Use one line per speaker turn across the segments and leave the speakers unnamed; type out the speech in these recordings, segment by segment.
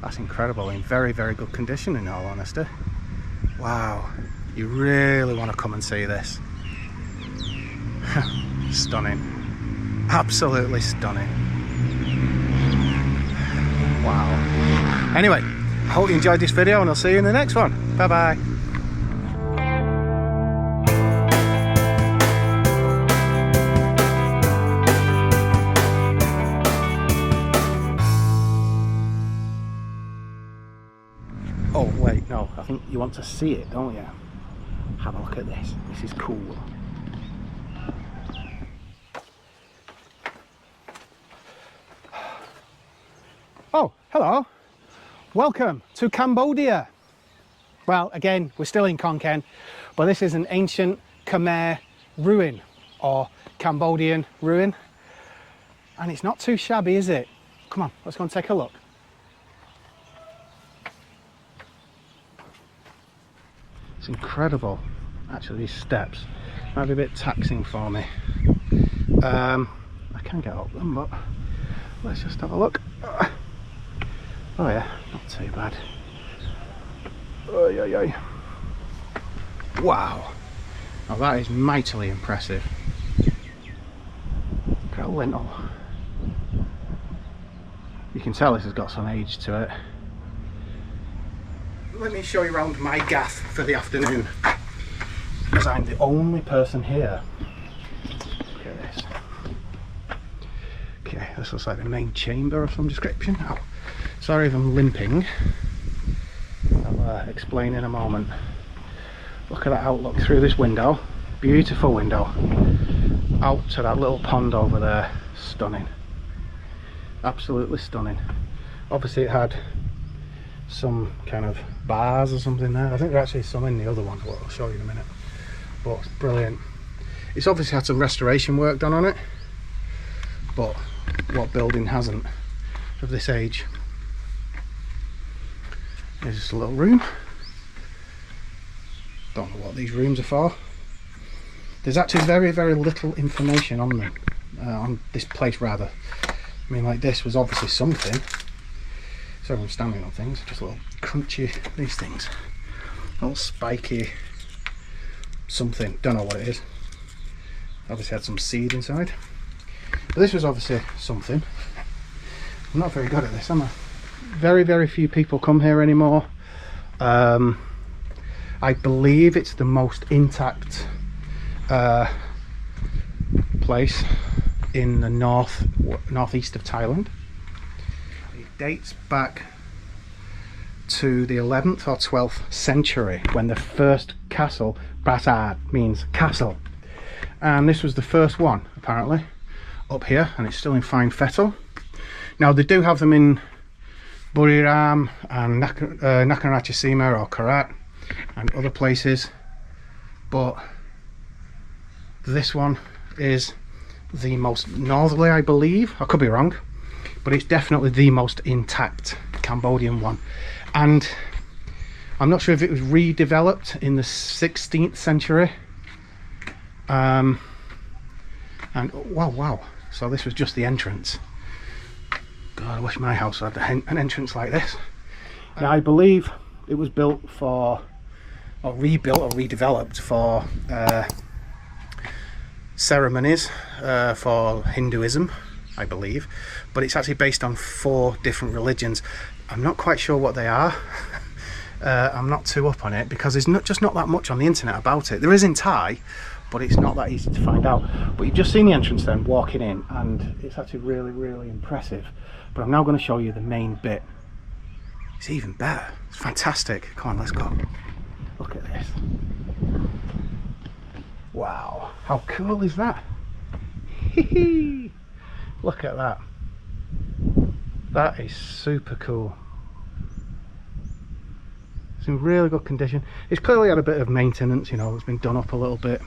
That's incredible, in very, very good condition in all honesty. Wow, you really want to come and see this. Stunning, absolutely stunning. Wow. Anyway, hope you enjoyed this video and I'll see you in the next one. Bye bye. Oh wait, no, I think you want to see it, don't you? Have a look at this. This is cool. Oh, hello. Welcome to Cambodia. Well, again, we're still in Khon Kaen, but this is an ancient Khmer ruin, or Cambodian ruin. And it's not too shabby, is it? Come on, let's go and take a look. It's incredible. Actually, these steps might be a bit taxing for me. I can get up them, but let's just have a look. Oh yeah, not too bad. Oy, oy, oy. Wow, now that is mightily impressive. Look at that lintel. You can tell this has got some age to it. Let me show you around my gaff for the afternoon, because I'm the only person here. Look at this. Okay, this looks like the main chamber of some description. Oh, sorry if I'm limping. I'll explain in a moment. Look at that outlook through this window. Beautiful window. Out to that little pond over there. Stunning. Absolutely stunning. Obviously it had some kind of bars or something there. I think there actually is some in the other one, what I'll show you in a minute. But it's brilliant. It's obviously had some restoration work done on it, but what building hasn't of this age? There's just a little room. Don't know what these rooms are for. There's actually very, very little information on them, on this place rather. I mean, like, this was obviously something. So I'm standing on things, just little crunchy, these things. Little spiky something, don't know what it is. Obviously had some seed inside. But this was obviously something. I'm not very good at this, am I? Very, very few people come here anymore. I believe it's the most intact place in the northeast of Thailand. It dates back to the 11th or 12th century, when the first castle, Prasat means castle, and this was the first one apparently up here, and it's still in fine fettle. Now they do have them in Buriram and Nakhon or Karat and other places, but this one is the most northerly, I believe. I could be wrong, but it's definitely the most intact Cambodian one. And I'm not sure if it was redeveloped in the 16th century. And wow, so this was just the entrance. God, I wish my house had an entrance like this. Now I believe it was built for, or rebuilt or redeveloped for ceremonies for Hinduism, I believe, but it's actually based on 4 different religions. I'm not quite sure what they are. I'm not too up on it, because there's just not that much on the internet about it. There is in Thai, but it's not that easy to find out. But you've just seen the entrance then, walking in, and it's actually really, really impressive. But I'm now going to show you the main bit. It's even better. It's fantastic. Come on, let's go. Look at this. Wow, how cool is that? Look at that. That is super cool. It's in really good condition. It's clearly had a bit of maintenance, you know, it's been done up a little bit,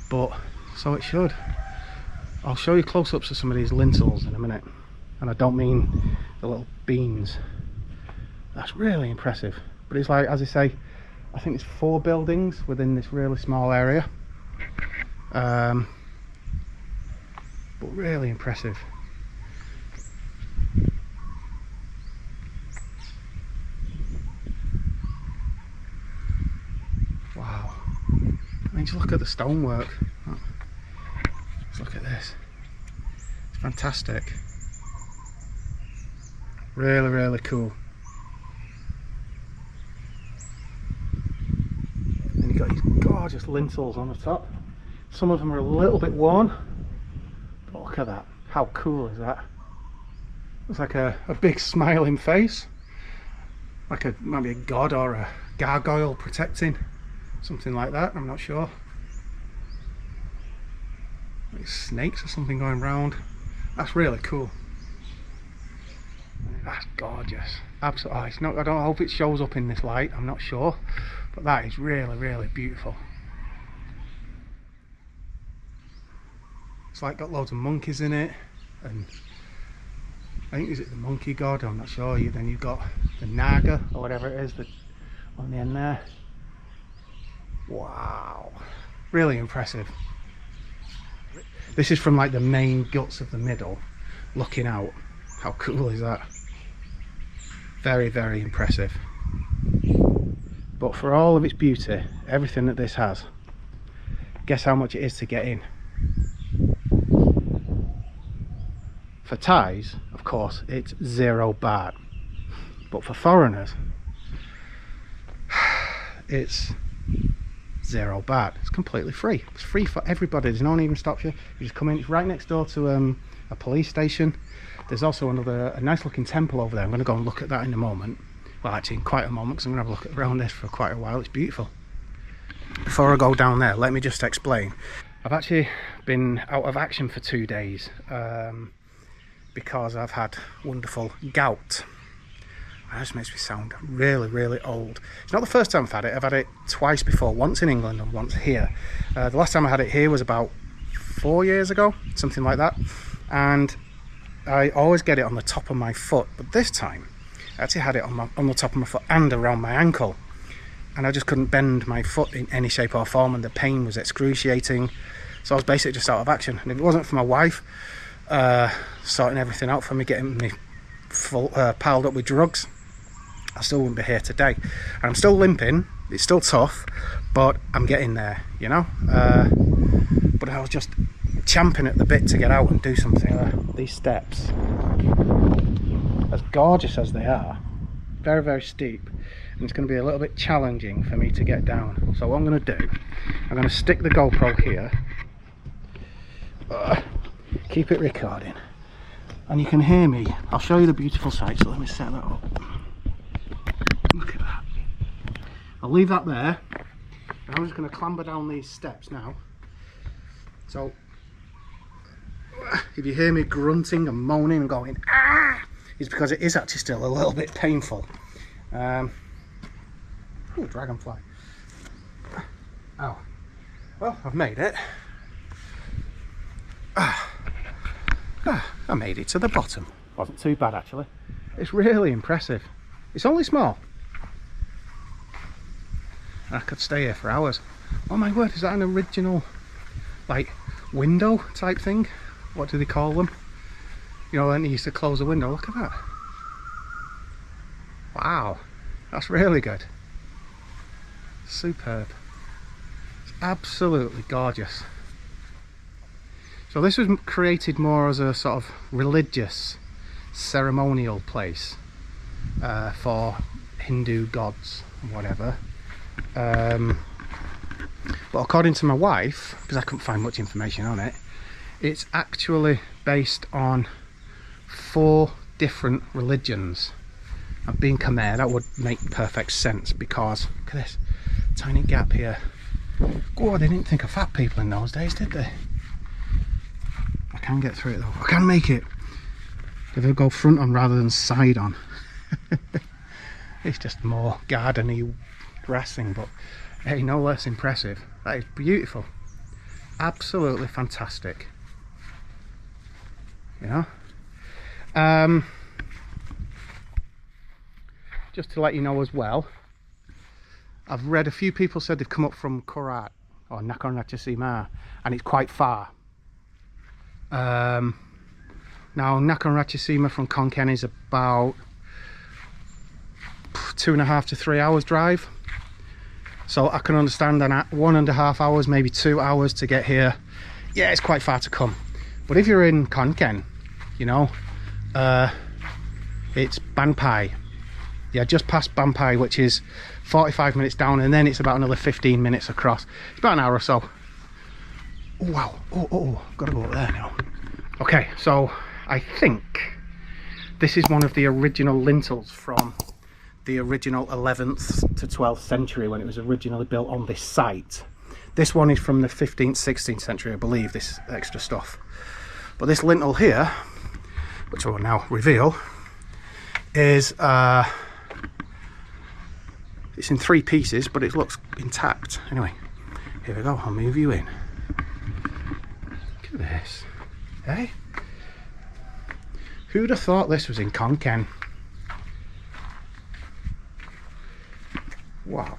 but so it should. I'll show you close-ups of some of these lintels in a minute, and I don't mean the little beams. That's really impressive. But it's like, as I say, I think it's 4 buildings within this really small area. But really impressive. mean, just look at the stonework. Let's look at this. It's fantastic. Really, really cool. And you've got these gorgeous lintels on the top. Some of them are a little bit worn, but look at that. How cool is that? Looks like a big smiling face. Like maybe a god or a gargoyle protecting. Something like that, I'm not sure. Like snakes or something going round. That's really cool. That's gorgeous. Absolutely. Oh, it's not, I don't hope it shows up in this light, I'm not sure. But that is really, really beautiful. It's like got loads of monkeys in it, and I think, is it the monkey god? I'm not sure. Then you've got the naga or whatever it is on the end there. Wow, really impressive. This is from like the main guts of the middle, looking out. How cool is that? Very, very impressive. But for all of its beauty, everything that this has, guess how much it is to get in? For Thais, of course, it's 0 baht. But for foreigners, it's 0 baht. It's completely free. It's free for everybody. There's no one even stops you. You just come in. It's right next door to a police station. There's also a nice looking temple over there. I'm going to go and look at that in a moment. Well, actually in quite a moment, because I'm going to have a look around this for quite a while. It's beautiful. Before I go down there, let me just explain. I've actually been out of action for 2 days because I've had wonderful gout. That just makes me sound really, really old. It's not the first time I've had it. I've had it twice before, once in England and once here. The last time I had it here was about 4 years ago, something like that. And I always get it on the top of my foot, but this time I actually had it on the top of my foot and around my ankle. And I just couldn't bend my foot in any shape or form, and the pain was excruciating. So I was basically just out of action. And if it wasn't for my wife sorting everything out for me, getting me piled up with drugs, I still wouldn't be here today. And I'm still limping, it's still tough, but I'm getting there, you know. But I was just champing at the bit to get out and do something. These steps, as gorgeous as they are, very, very steep, and it's going to be a little bit challenging for me to get down. So what I'm going to do, I'm going to stick the GoPro here, keep it recording, and you can hear me. I'll show you the beautiful sight, so let me set that up. Look at that. I'll leave that there, and I'm just going to clamber down these steps now. So if you hear me grunting and moaning and going ah, it's because it is actually still a little bit painful. Ooh, dragonfly. Oh, well, I've made it. I made it to the bottom. Wasn't too bad actually. It's really impressive. It's only small. I could stay here for hours. Oh my word, is that an original like window type thing? What do they call them? You know, when they used to close a window. Look at that. Wow, that's really good. Superb. It's absolutely gorgeous. So this was created more as a sort of religious, ceremonial place for Hindu gods and whatever. But according to my wife, because I couldn't find much information on it, it's actually based on 4 different religions. And being Khmer, that would make perfect sense, because look at this tiny gap here. God, they didn't think of fat people in those days, did they? I can get through it though. I can make it. If I go front on rather than side on. It's just more gardeny grassing, but hey, no less impressive. That is beautiful. Absolutely fantastic. You know? Just to let you know as well, I've read a few people said they've come up from Korat or Nakhon Ratchasima, and it's quite far. Now Nakhon Ratchasima from Khon Kaen is about 2.5 to 3 hours drive. So I can understand that at 1.5 hours, maybe 2 hours to get here. Yeah, it's quite far to come. But if you're in Khon Kaen, you know, it's Ban Pai. Yeah, just past Ban Pai, which is 45 minutes down, and then it's about another 15 minutes across. It's about an hour or so. Oh, wow. Oh, gotta go up there now. Okay, so I think this is one of the original lintels from the original 11th to 12th century when it was originally built on this site. This one is from the 15th, 16th century, I believe, this extra stuff. But this lintel here, which I will now reveal, is it's in 3 pieces, but it looks intact. Anyway, here we go, I'll move you in. Look at this. Hey? Who'd have thought this was in Khon Kaen? Wow.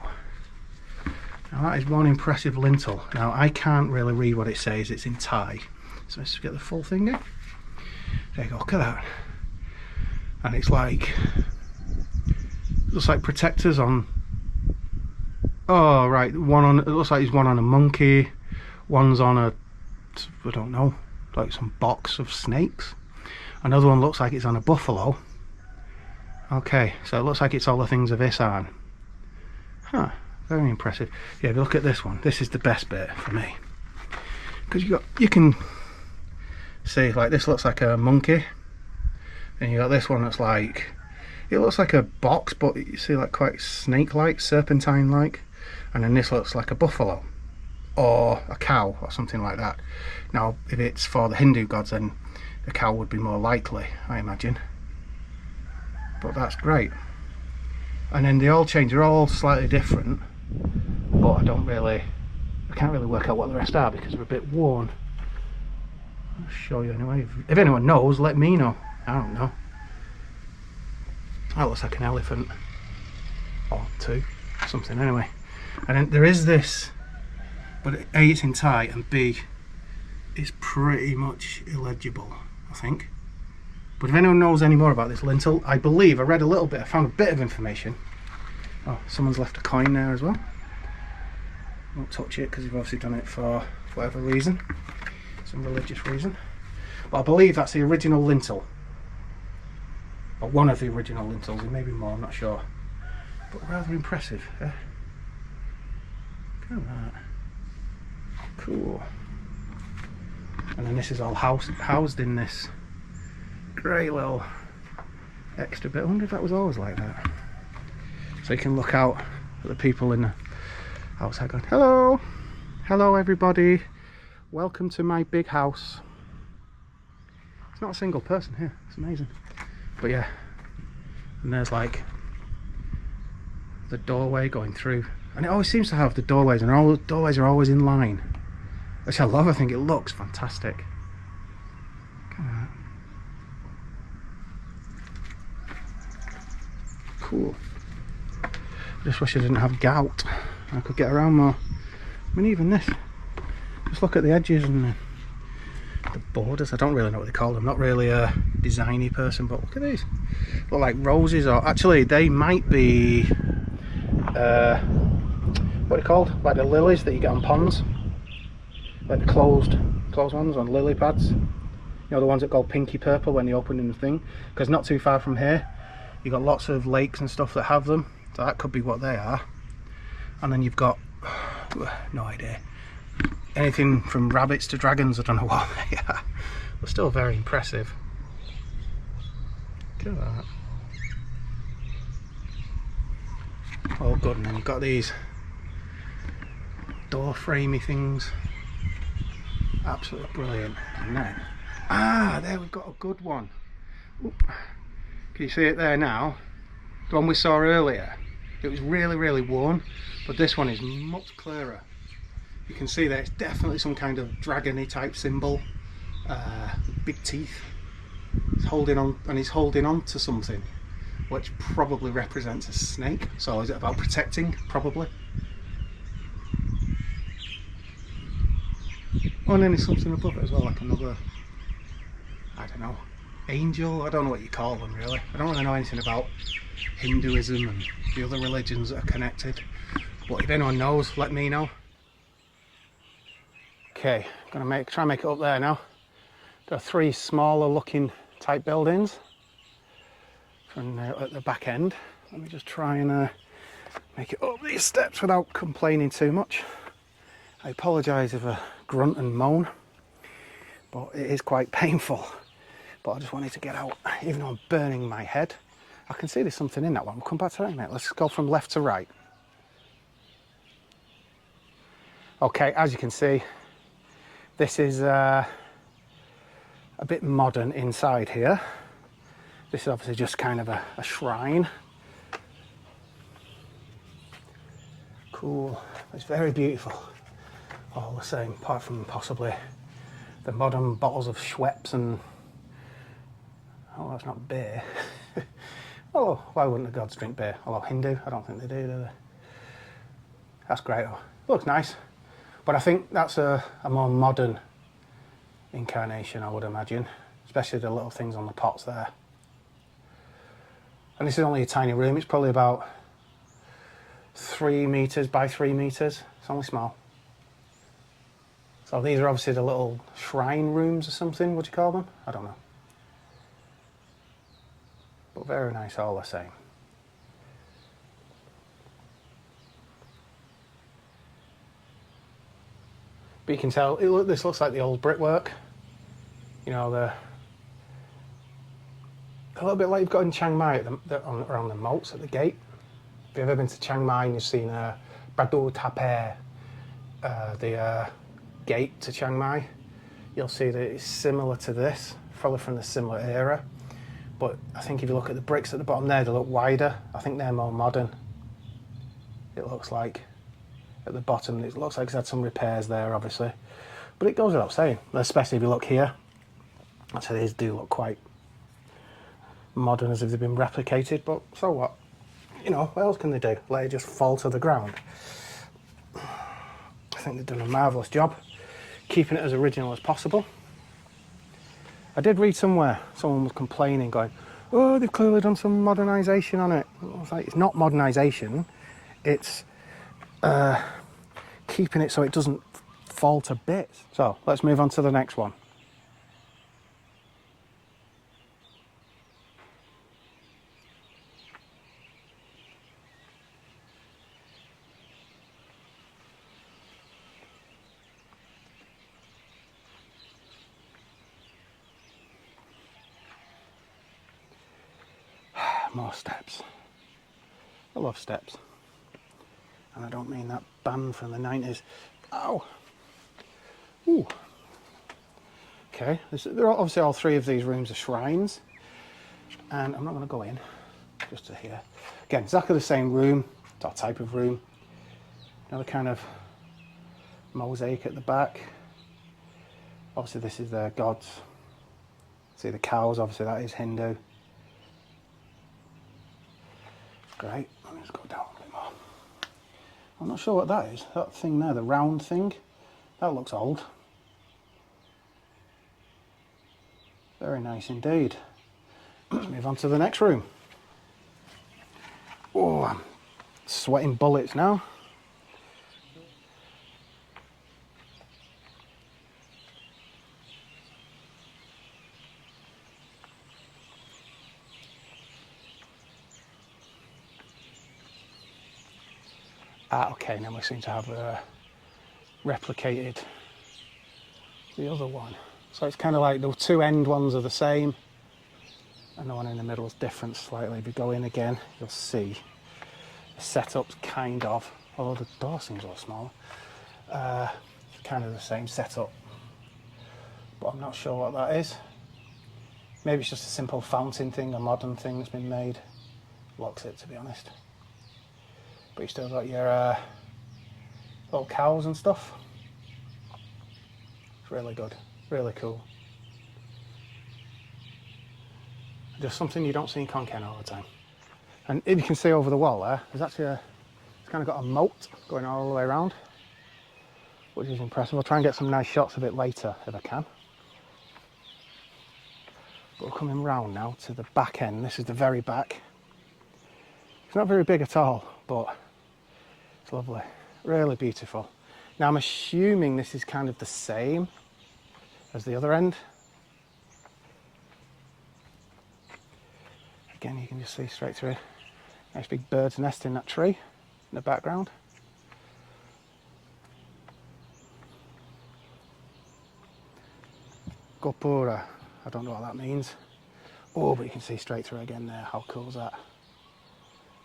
Now that is one impressive lintel. Now I can't really read what it says, it's in Thai. So let's get the full thing in. There you go, look at that. And it's like, it looks like protectors on, oh right, one on, it looks like there's one on a monkey, one's on a, I don't know, like some box of snakes. Another one looks like it's on a buffalo. Okay, so it looks like it's all the things of Issarn. Huh, very impressive. Yeah, if you look at this one, this is the best bit for me. Because you can see, like, this looks like a monkey. And you got this one that's like, it looks like a box, but you see like quite snake-like, serpentine-like. And then this looks like a buffalo or a cow or something like that. Now, if it's for the Hindu gods, then the cow would be more likely, I imagine. But that's great. And then they all change, they're all slightly different, but I can't really work out what the rest are because they're a bit worn. I'll show you anyway. If anyone knows, let me know. I don't know. That looks like an elephant or 2, something anyway. And then there is this, but A, it's in Thai, and B, it's pretty much illegible, I think. But if anyone knows any more about this lintel, I believe I read a little bit, I found a bit of information. Oh, someone's left a coin there as well. Won't touch it because they've obviously done it for whatever reason, some religious reason. But I believe that's the original lintel, or one of the original lintels. There may be more, I'm not sure. But rather impressive. Look at that. Cool. And then this is all housed in this great little extra bit. I wonder if that was always like that. So you can look out at the people in the outside going, hello, hello everybody, welcome to my big house. It's not a single person here, it's amazing. But yeah, and there's like the doorway going through, and it always seems to have the doorways, and all the doorways are always in line, which I love. I think it looks fantastic. Look at that. Cool. Just wish I didn't have gout. I could get around more. I mean, even this. Just look at the edges and the borders. I don't really know what they call them. I'm not really a designy person, but look at these. Look like roses, or actually they might be what are they called? Like the lilies that you get on ponds, like the closed ones on lily pads. You know, the ones that go pinky purple when they open in the thing. Because not too far from here, you've got lots of lakes and stuff that have them. So that could be what they are. And then you've got, no idea, anything from rabbits to dragons. I don't know what they are, but still very impressive. Look at that. Oh good, and then you've got these door framey things. Absolutely brilliant. And then, there we've got a good one. Oop. Can you see it there now? The one we saw earlier, it was really worn, but this one is much clearer. You can see that it's definitely some kind of dragony type symbol, big teeth. He's holding on, and he's holding on to something which probably represents a snake. So is it about protecting? Probably. Oh, and then there's something above it as well, like another, I don't know, angel. I don't know what you call them really. I don't really know anything about Hinduism and the other religions that are connected. But if anyone knows, let me know. Okay, gonna try and make it up there now. There are 3 smaller looking type buildings from at the back end. Let me just try and make it up these steps without complaining too much. I apologise if I grunt and moan, but it is quite painful. But I just wanted to get out, even though I'm burning my head. I can see there's something in that one. We'll come back to that in a minute. Let's go from left to right. Okay, as you can see, this is a bit modern inside here. This is obviously just kind of a shrine. Cool, it's very beautiful. All the same, apart from possibly the modern bottles of Schweppes and, oh, that's not beer. Oh, why wouldn't the gods drink beer? Although Hindu, I don't think they do they? That's great though. Looks nice. But I think that's a more modern incarnation, I would imagine. Especially the little things on the pots there. And this is only a tiny room. It's probably about 3 meters by 3 meters. It's only small. So these are obviously the little shrine rooms or something, would you call them? I don't know. But very nice all the same. But you can tell, this looks like the old brickwork. You know, a little bit like you've got in Chiang Mai around the moats at the gate. If you've ever been to Chiang Mai and you've seen Pradu Tape, the gate to Chiang Mai, you'll see that it's similar to this, probably from the similar era. But I think if you look at the bricks at the bottom there, they look wider. I think they're more modern. It looks like at the bottom, it looks like it's had some repairs there, obviously. But it goes without saying, especially if you look here. Actually, these do look quite modern, as if they've been replicated, but so what? You know, what else can they do? Let it just fall to the ground. I think they've done a marvellous job keeping it as original as possible. I did read somewhere, someone was complaining, going, oh, they've clearly done some modernisation on it. I was like, it's not modernisation, it's keeping it so it doesn't fall to bits. So, let's move on to the next one. More steps. I love steps. And I don't mean that band from the 90s. Ow! Ooh. Okay, there are obviously all 3 of these rooms are shrines. And I'm not going to go in, just to here. Again, exactly the same room, that type of room. Another kind of mosaic at the back. Obviously this is their gods. See the cows, obviously that is Hindu. Great, let me just go down a bit more. I'm not sure what that is. That thing there, the round thing, that looks old. Very nice indeed. Let's move on to the next room. Oh, I'm sweating bullets now. Okay, now we seem to have replicated the other one. So it's kind of like the 2 end ones are the same, and the one in the middle is different slightly. If you go in again, you'll see the setup's kind of, although the door seems a lot smaller, kind of the same setup. But I'm not sure what that is. Maybe it's just a simple fountain thing, a modern thing that's been made. Looks it, to be honest. But you still got your little cows and stuff. It's really good, really cool. Just something you don't see in Khon Kaen all the time. And if you can see over the wall there, there's actually it's kind of got a moat going all the way around, which is impressive. I'll try and get some nice shots of it later if I can. But we're coming round now to the back end. This is the very back. It's not very big at all, but It's lovely, really beautiful. Now I'm assuming this is kind of the same as the other end. Again, you can just see straight through. Nice big bird's nest in that tree in the background. Gopura, I don't know what that means. Oh, but you can see straight through again there. How cool is that?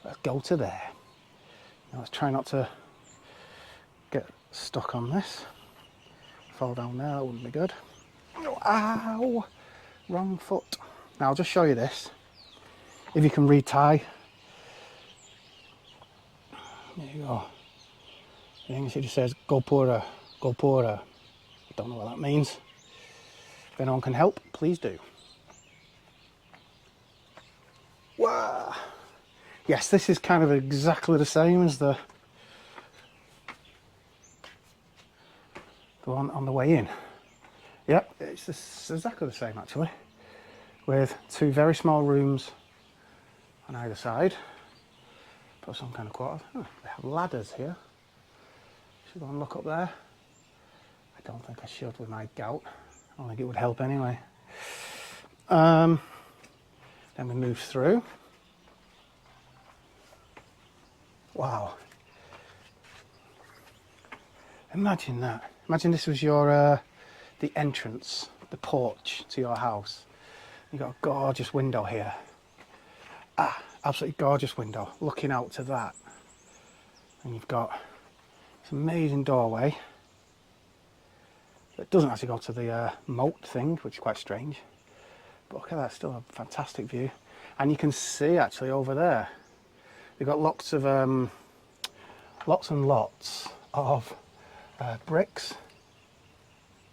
Let's go to there. Now let's try not to get stuck on this. Fall down there, that wouldn't be good. Ow! Wrong foot. Now I'll just show you this. If you can read Thai. There you go. In English it just says Gopura, Gopura. I don't know what that means. If anyone can help, please do. Wow. Yes, this is kind of exactly the same as the one on the way in. Yep, it's exactly the same actually, with two very small rooms on either side. Put some kind of quarters. Oh, they have ladders here. Should I go and look up there? I don't think I should with my gout. I don't think it would help anyway. Then we move through. Wow. Imagine that. Imagine this was your the entrance, the porch to your house. You've got a gorgeous window here. Ah, absolutely gorgeous window looking out to that. And you've got this amazing doorway that doesn't actually go to the moat thing, which is quite strange. But look at that, still a fantastic view. And you can see actually over there, they've got lots of lots and lots of bricks.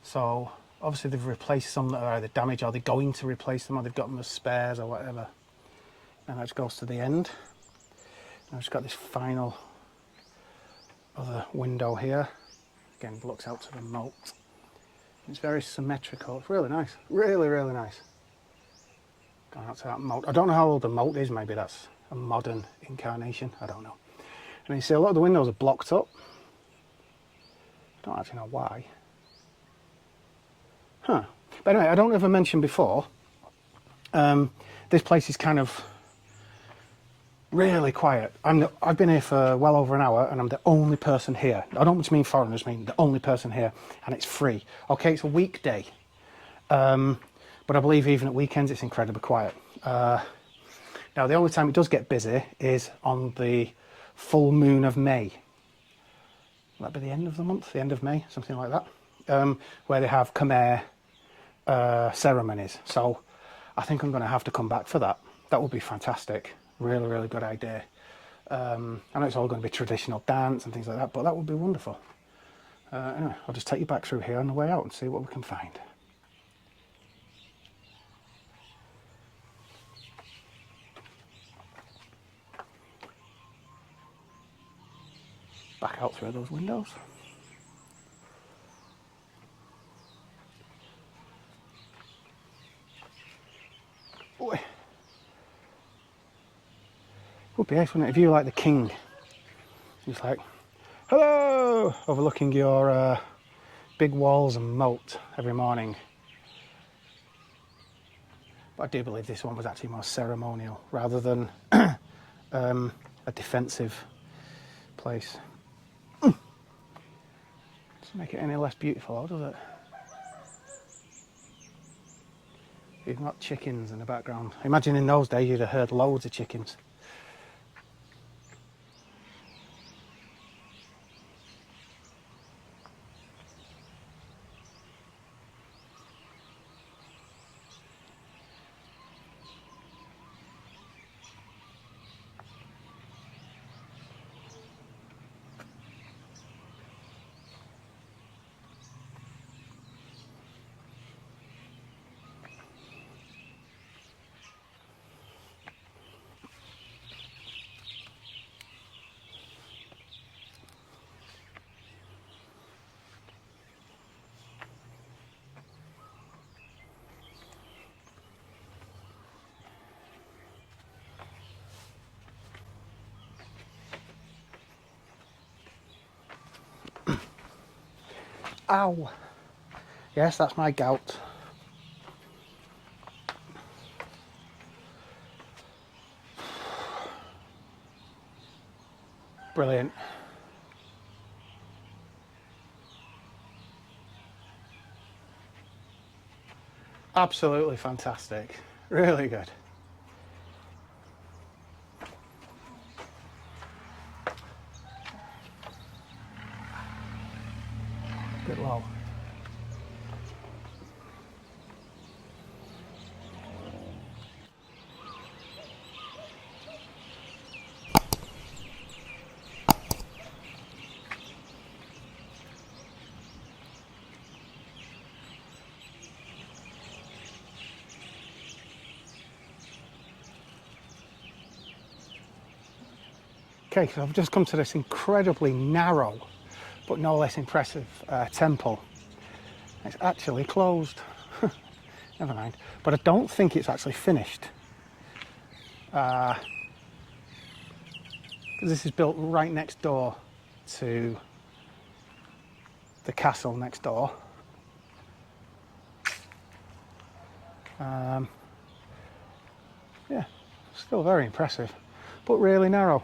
So obviously they've replaced some that are either damaged, or they're going to replace them, or they've got them as spares or whatever. And that just goes to the end. And I've just got this final other window here. Again, looks out to the moat. It's very symmetrical. It's really nice. Really, really nice. Going out to that moat. I don't know how old the moat is. Maybe that's a modern incarnation. I don't know. And you see a lot of the windows are blocked up. I don't actually know why. Huh. But anyway, I don't know if I mentioned before, this place is kind of really quiet. I've been here for well over an hour and I'm the only person here. I don't just mean foreigners, I mean the only person here, and it's free. Okay, it's a weekday, but I believe even at weekends it's incredibly quiet. Now the only time it does get busy is on the full moon of May. Will that be the end of the month, the end of May, something like that, where they have Khmer ceremonies. So I think I'm going to have to come back for that. That would be fantastic. Really, really good idea. I know it's all going to be traditional dance and things like that, but that would be wonderful. Anyway, I'll just take you back through here on the way out and see what we can find. Back out through those windows. Boy. Would be nice, wouldn't it, if you were like the king, just like, hello, overlooking your big walls and moat every morning. But I do believe this one was actually more ceremonial rather than a defensive place. Doesn't make it any less beautiful, does it? You've got chickens in the background. Imagine in those days you'd have heard loads of chickens. Ow! Yes, that's my gout. Brilliant. Absolutely fantastic. Really good. Bit low. Okay, so I've just come to this incredibly narrow but no less impressive temple. It's actually closed. Never mind. But I don't think it's actually finished. Because this is built right next door to the castle next door. Yeah, still very impressive, but really narrow.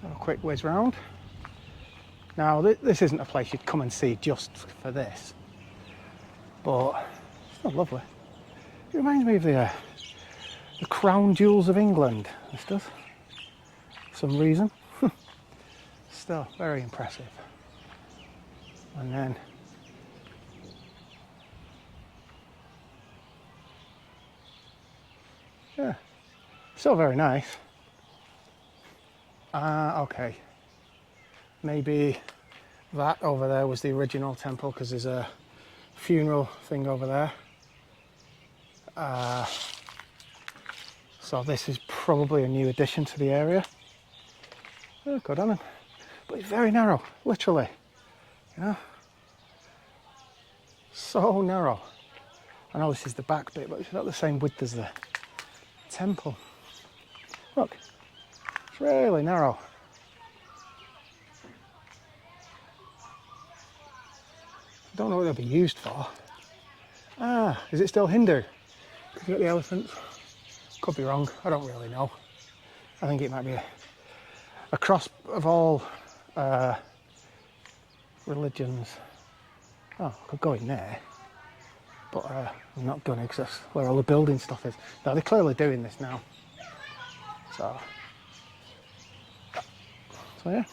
So a quick whiz round. Now this isn't a place you'd come and see just for this, but it's still lovely. It reminds me of the crown jewels of England, this does, for some reason. Still very impressive. And then yeah, still very nice. Okay, maybe that over there was the original temple because there's a funeral thing over there. So this is probably a new addition to the area. Oh, good on him. But it's very narrow, literally, you know, so narrow. I know this is the back bit, but it's not the same width as the temple. Look, it's really narrow. I don't know what they'll be used for. Ah, is it still Hindu? Could you get the elephants? Could be wrong, I don't really know. I think it might be a cross of all religions. Oh, I could go in there, but I'm not gonna because that's where all the building stuff is. Now they're clearly doing this now. So yeah.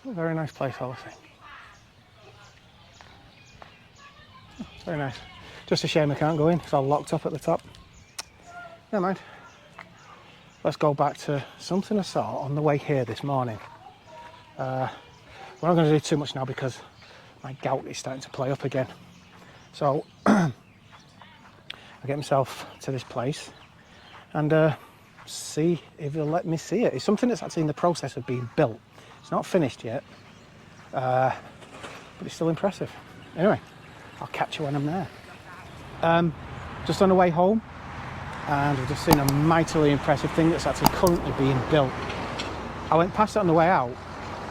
A very nice place, all I think. It's very nice. Just a shame I can't go in, it's all locked up at the top. Never mind. Let's go back to something I saw on the way here this morning. We're not going to do too much now because my gout is starting to play up again. So I get myself to this place and see if they'll let me see it. It's something that's actually in the process of being built. It's not finished yet, but it's still impressive. Anyway, I'll catch you when I'm there. Just on the way home, and we've just seen a mightily impressive thing that's actually currently being built. I went past it on the way out,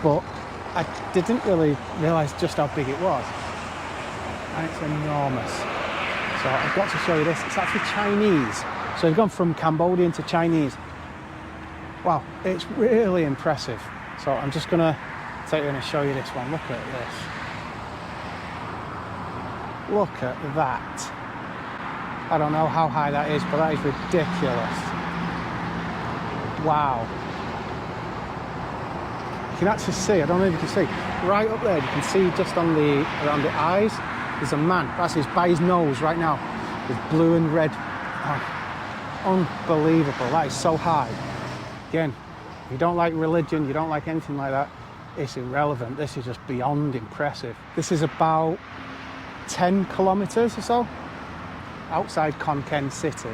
but I didn't really realise just how big it was. And it's enormous. So I've got to show you this. It's actually Chinese. So we've gone from Cambodian to Chinese. Wow, it's really impressive. So I'm just going to take you in and show you this one. Look at this. Look at that. I don't know how high that is, but that is ridiculous. Wow. You can actually see, I don't know if you can see, right up there, you can see just on around the eyes, there's a man, that's by his nose right now, with blue and red. Oh, unbelievable, that is so high. Again, if you don't like religion, you don't like anything like that, it's irrelevant. This is just beyond impressive. This is about 10 kilometers or so outside Khon Kaen city.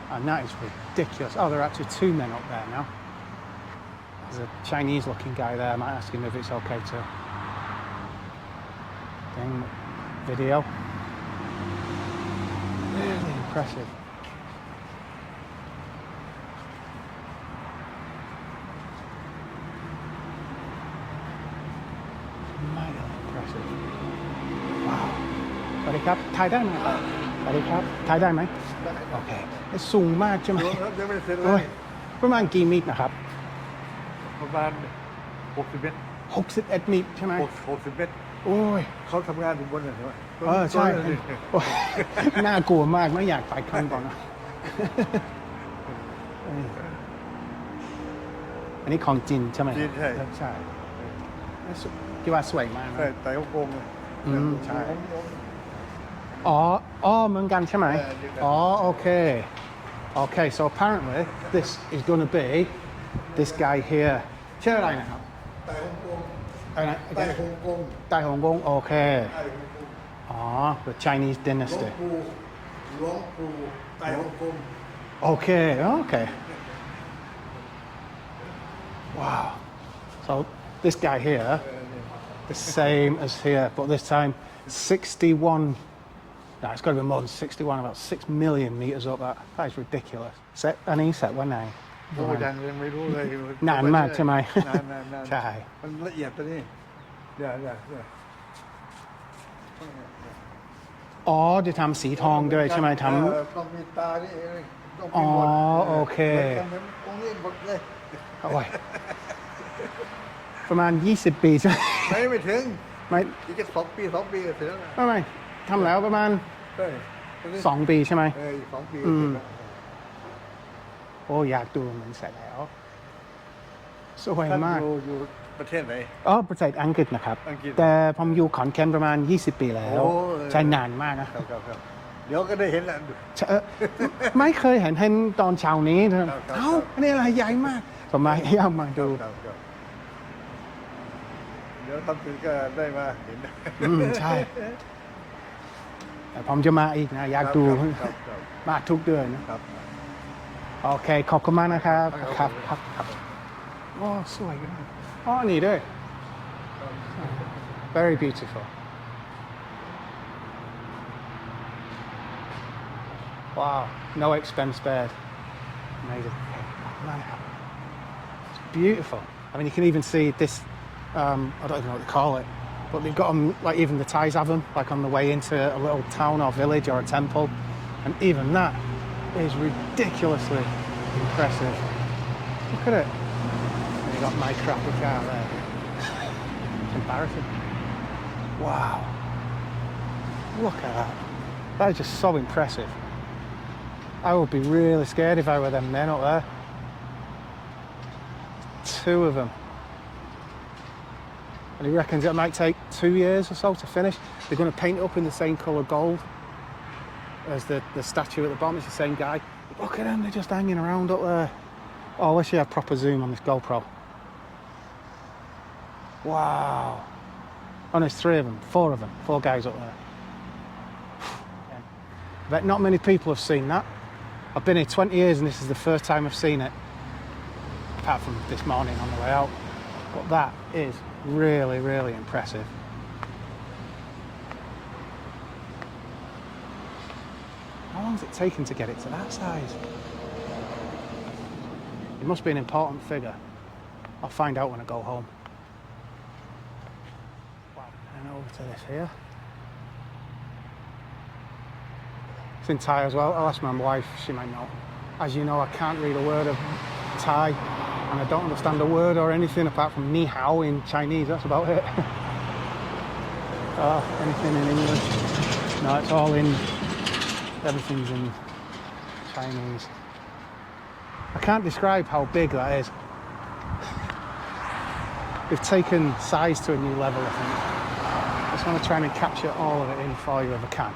And that is ridiculous. Oh, there are actually two men up there now. There's a Chinese looking guy there. I might ask him if it's okay to video. Really impressive. สวัสดีครับถ่ายได้ไหมสวัสดีครับถ่ายได้ไหมโอเคสูงมากใช่ไหม
ยังไม่เสร็จเล
โอ้ย
ย
ประมาณกี่มิตรนะครับ
ประมาณ60 เมตร
61มิตรใช่ไหม
60 เมตร
โอ้ย
เขาทำงานอยู่บนนั้นใช่ไหม
ใช่โอ้ยน่ากลัวมากไม่อยากไปข้างบนนะอันนี้ของจีนใช่ไหม
จีนใช่
ใช่คิดว่าสวยมากนะ
ใช่ไต่ฮ่องกง
ใช่อ๋อเหมือนกันใช่ไหมอ๋อโอเค Okay, so apparently this is going to be this guy here ชื่ออะไรนะครับ
ไต่ฮ่องกง
อะไรนะ
ไต่ฮ่องกง
ไต้ฮ่องกงโอเค
ไต่ฮ่องกง
อ๋อ the Chinese
หลวง
dynasty
ปู่ไต่ฮ่องกง
Okay, okay. Wow. So this guy here, the same as here, but this time 61. No, it's got to be more than 61, about 6 million meters up. That is ridiculous. Set, อันนี้ set วันไหน
โอ้ยังไม่รู้เลย
นานมากใช่ไหม
นาน
ใช่
มันละเอียดตัวนี้เดี๋ยว
อ๋อจะทำสีทองด้วยใช่ไหมทำ
ต้องมีตานี่ต้อง
อ๋
มี
อ
หมด
โอเค
เหมือนองค์นี้หมดเลย
โอ้ยประมาณ 20 ปีใช่ไหม
ไม่ถึง
ไม่
อีกแค่2 ปีก็เสร็จแล้วนะ
ไม่ทำแล้วประมาณ
ใช่
2 ปีใช่ไหม
อีก2 ปี
อืม
เสร็จแล้ว
โอ้อยากดูเหมือนเสร็จแล้วสวย
ท่าน
มาก
อยู่ประเทศไหน
อ๋อประเทศอังกฤษนะครับ
อังกฤษ
แต่ผมอยู่ขอนแก่นประมาณ 20 ปีแล้ว
โอ้
ใช่นานมากนะ
ครับเดี๋ยวก็ได้เห็นแหละ
ไม่เคยเห็นตอนเช้านี้
ครับ
เอ้าอันนี้อะไรใหญ่มากผมมาอยากมาดู
ครับเดี๋ยวท่านถึงก็ได้มาเห็น
ใช่แต่ผมจะมาอีกนะอยากดู
ครับ
มาทุกเดือนนะครับ โอเคขอบคุณมากนะครับครับโอ้สวยมากอ๋อนี่ด้วย very beautiful wow no expense spared amazing it's beautiful I mean you can even see this I don't even know what to call it but they've got them like even the Thais have them like on the way into a little town or village or a temple and even that is ridiculously impressive look at it and you got my crappy car there it's embarrassing wow look at that that is just so impressive I would be really scared if I were them men up there 2 of them and he reckons it might take 2 years or so to finish they're going to paint it up in the same colour gold as the statue at the bottom. It's the same guy. Look at them, they're just hanging around up there. Oh, I wish you had proper zoom on this GoPro. Wow. Oh, there's 3 of them, 4 of them, 4 guys up there. I bet not many people have seen that. I've been here 20 years and this is the first time I've seen it. Apart from this morning on the way out. But that is really, really impressive. How long has it taken to get it to that size? It must be an important figure. I'll find out when I go home. Wow. And over to this here. It's in Thai as well. I'll ask my wife, she might know. As you know, I can't read a word of Thai and I don't understand a word or anything apart from ni hao in Chinese, that's about it. Anything in English? No, it's all in... Everything's in Chinese. I can't describe how big that is. We've taken size to a new level, I think. I just want to try and capture all of it in for you if I can.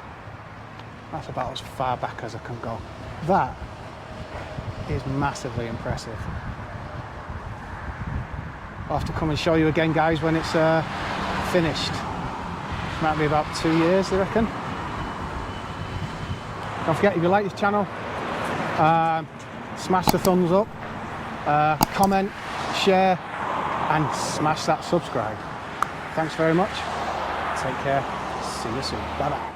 That's about as far back as I can go. That is massively impressive. I'll have to come and show you again, guys, when it's finished. Might be about 2 years, I reckon. Don't forget, if you like this channel, smash the thumbs up, comment, share, and smash that subscribe. Thanks very much. Take care. See you soon. Bye bye.